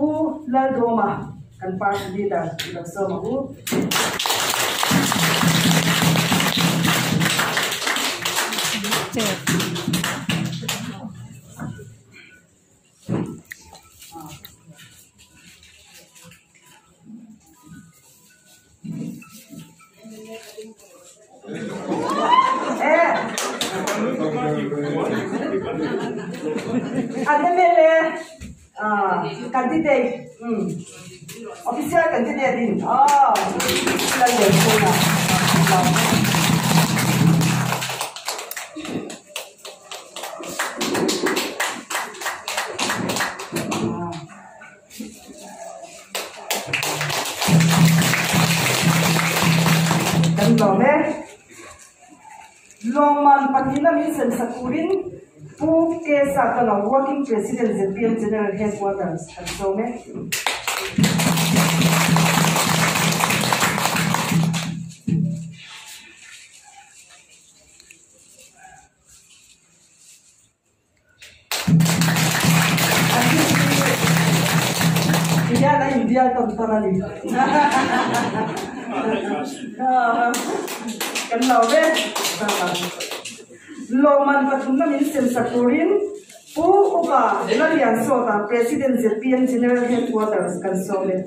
pu la doma kan party leader ila so mahu candidate, official candidate din. Lang yan po na. Kanilome, Longman Pakina Misan Sakurin, pu ke sakala working president ZPM General Headquarters Kansome. India tontonali. Kanilome, Longman Pakina Misan Sakurin, pu upa lalian sota president ZPM General Headquarters Kansome.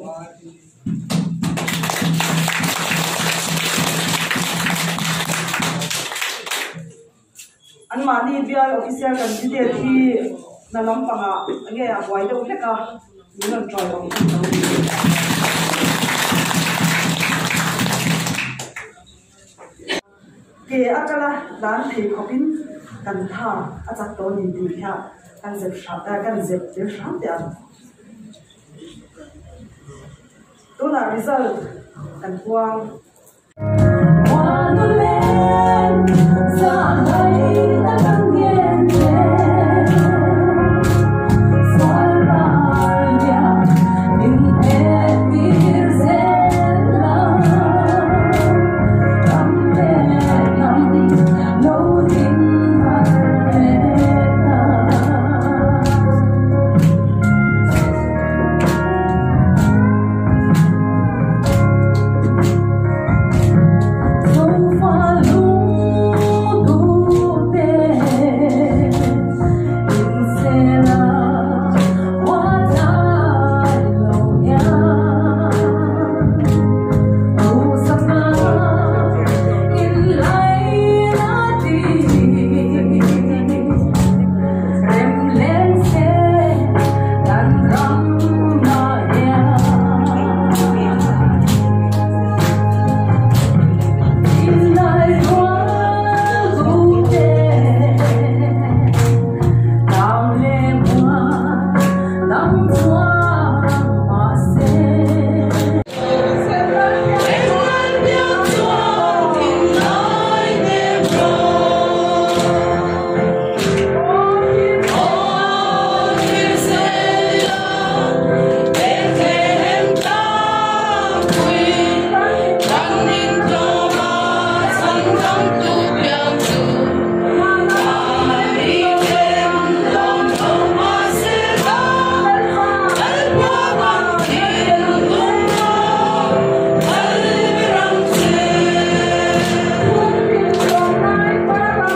Mani biar official candidate hi nalam panga age awai do leka nilan try on ke akala dan the khopin kan tha achak to ni ti kha kan zep de sham ya to na result kan kuang